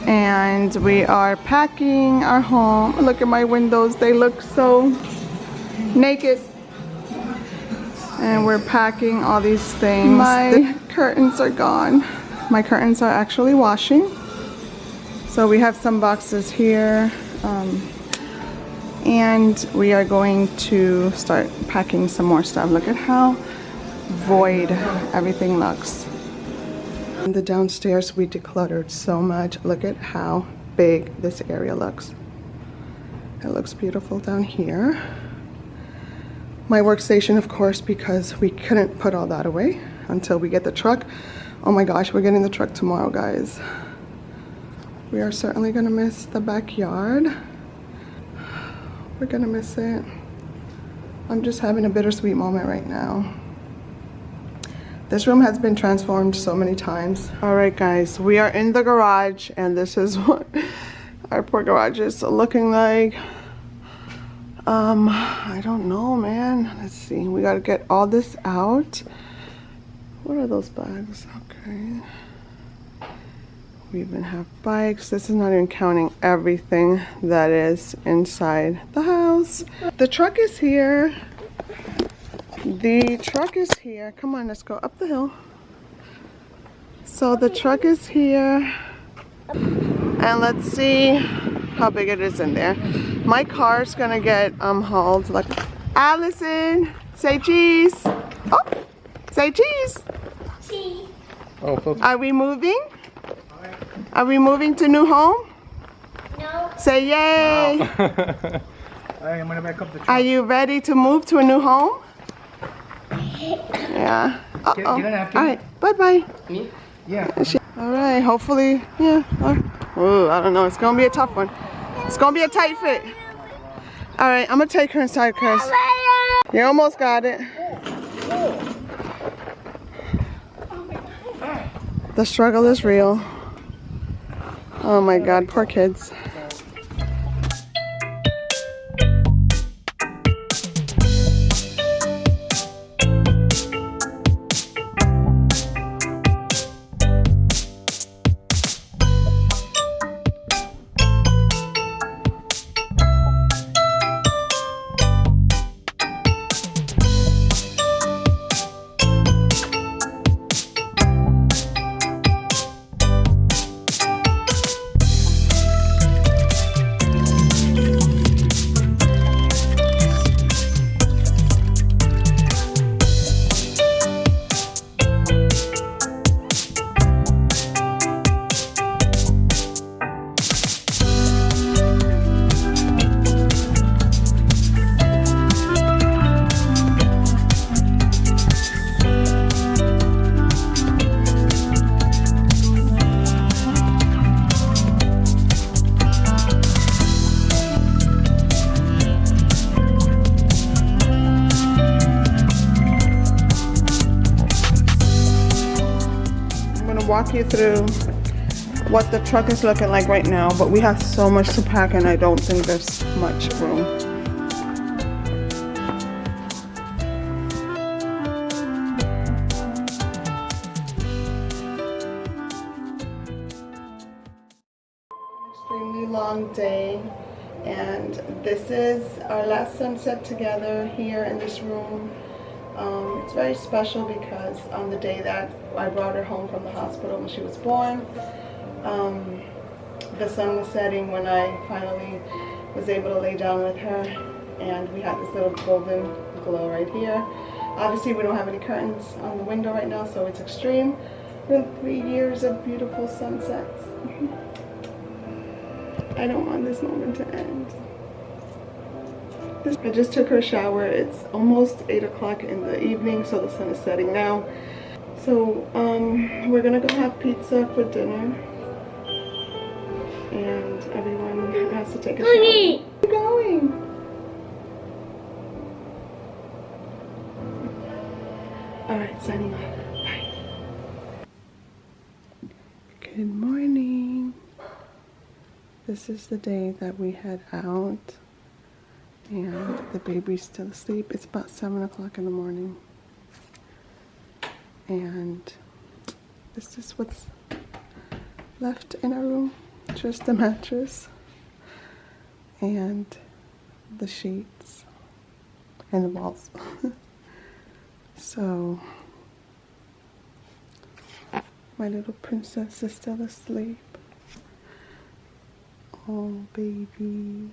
And we are packing our home. Look at my windows, they look so naked. And we're packing all these things. My curtains are gone. My curtains are actually washing. So we have some boxes here. And we are going to start packing some more stuff. Look at how void everything looks. In the downstairs we decluttered so much. Look at how big this area looks. It looks beautiful down here. My workstation, of course, because we couldn't put all that away until we get the truck. Oh my gosh, we're getting the truck tomorrow, guys. We are certainly gonna miss the backyard. We're gonna miss it. I'm just having a bittersweet moment right now. This room has been transformed so many times. All right, guys, we are in the garage, and this is what our poor garage is looking like. I don't know, man. Let's see. We gotta get all this out. What are those bags? Okay. We even have bikes. This is not even counting everything that is inside the house. The truck is here. The truck is here. Come on, let's go up the hill. So the truck is here. And let's see how big it is in there. My car's gonna get hauled. Like, Allison, say cheese. Oh, say cheese. Cheese. Oh, are we moving? Are we moving to new home? No. Say yay. Wow. I'm gonna back up the truck. Are you ready to move to a new home? Yeah. Uh-oh. Get a napkin. All right, bye-bye. Me? Yeah. All right, hopefully, yeah. Oh, I don't know. It's gonna be a tough one. It's gonna be a tight fit. All right, I'm gonna take her inside, Chris. You almost got it. The struggle is real. Oh my God, poor kids. Walk you through what the truck is looking like right now, but we have so much to pack and I don't think there's much room. Extremely long day, and this is our last sunset together here in this room. It's very special because on the day that I brought her home from the hospital when she was born, the sun was setting when I finally was able to lay down with her, and we had this little golden glow right here. Obviously we don't have any curtains on the window right now, so it's extreme. Been 3 years of beautiful sunsets. I don't want this moment to end. I just took her shower. It's almost 8 o'clock in the evening, so the sun is setting now. So we're gonna go have pizza for dinner, and everyone has to take a shower. Where are you going? All right, signing off. Bye. Good morning. This is the day that we head out. And the baby's still asleep. It's about 7 o'clock in the morning. And this is what's left in our room. Just mattress, and the sheets, and the walls. So, my little princess is still asleep. Oh, baby.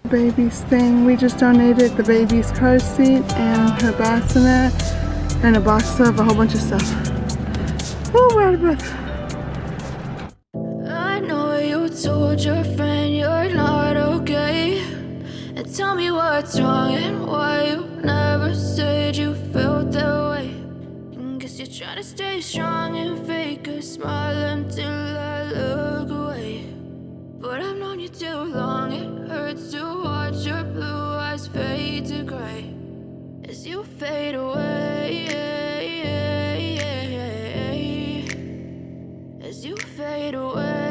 Baby's thing, we just donated the baby's car seat and her bassinet and a box of a whole bunch of stuff. Oh, we're out of breath. I know you told your friend you're not okay, and tell me what's wrong and why you never said you felt that way. And guess you're trying to stay strong and fake a smile until I look away. But I've known you too long, it hurts to watch your blue eyes fade to gray as you fade away, as you fade away.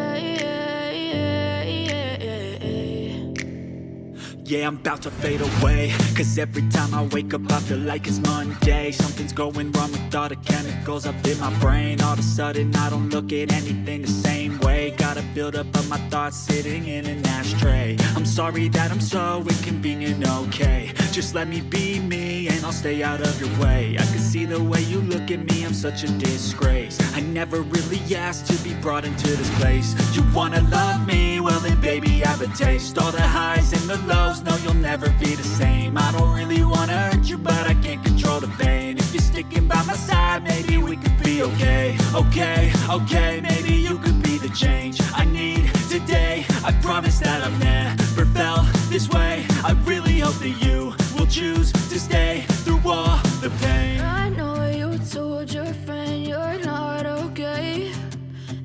Yeah, I'm about to fade away, cause every time I wake up I feel like it's Monday. Something's going wrong with all the chemicals up in my brain. All of a sudden I don't look at anything the same way. Got a buildup of my thoughts sitting in an ashtray. I'm sorry that I'm so inconvenient, okay. Just let me be me and I'll stay out of your way. I can see the way you look at me, I'm such a disgrace. I never really asked to be brought into this place. You wanna love me? Well then baby I have a taste. All the highs and the lows, no you'll never be the same. I don't really wanna hurt you but I can't control the pain. If you're sticking by my side maybe we could be okay. Okay, maybe you could be the change I need today. I promise that I've never felt this way. I really hope that you will choose to stay through all the pain. I know you told your friend you're not okay,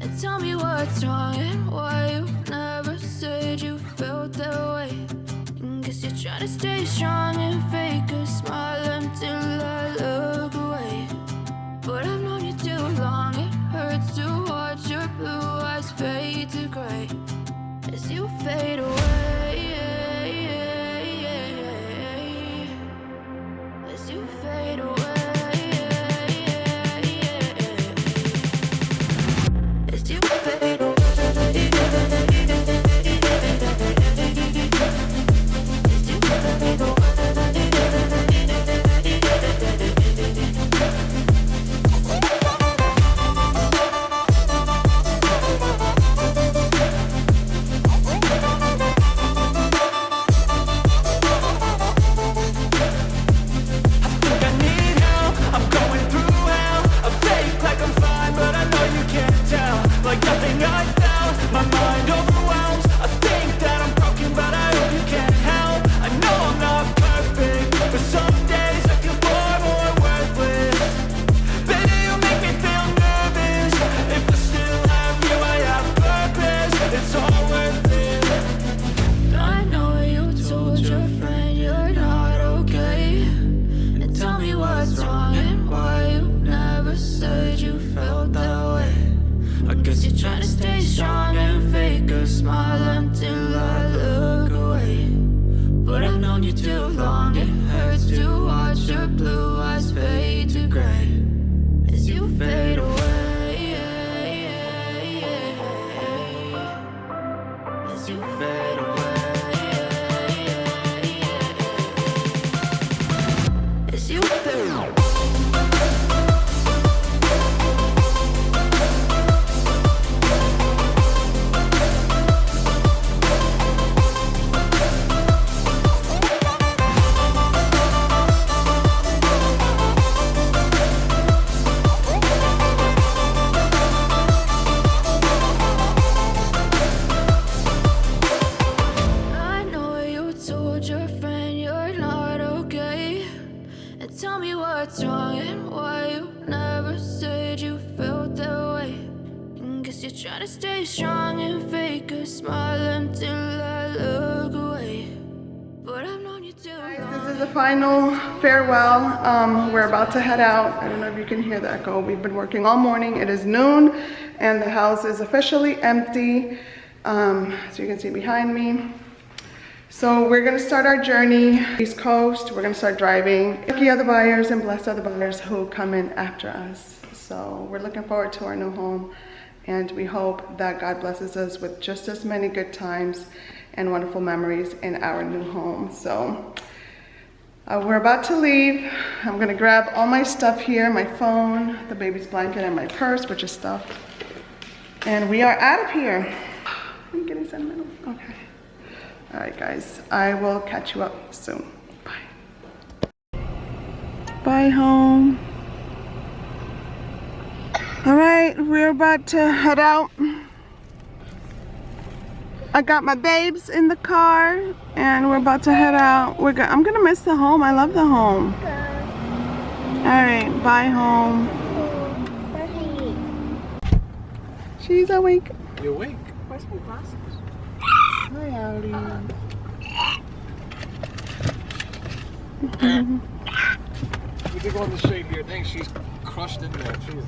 and tell me what's wrong and why you never said you felt that way. And guess you're trying to stay strong and fake a smile until I look away. But I've known you too long, it hurts to watch your blue eyes fade to gray as you fade away, as you fade away, as you fade away. Final farewell. We're about to head out. I don't know if you can hear the echo. We've been working all morning. It is noon and the house is officially empty. So you can see behind me. So we're gonna start our journey East Coast. We're gonna start driving. Lucky other buyers and blessed other buyers who come in after us. So So we're looking forward to our new home, and we hope that God blesses us with just as many good times and wonderful memories in our new home. So we're about to leave. I'm gonna grab all my stuff here, my phone, the baby's blanket, and my purse, which is stuff. And we are out of here. I'm getting sentimental. Okay. All right, guys. I will catch you up soon. Bye. Bye, home. All right, we're about to head out. I got my babes in the car, and we're about to head out. I'm gonna miss the home. I love the home. All right, bye, home. She's awake. You awake? Where's my glasses? Hi, Audi. You can go on the shape here. Dang, she's crushed in there. Jesus.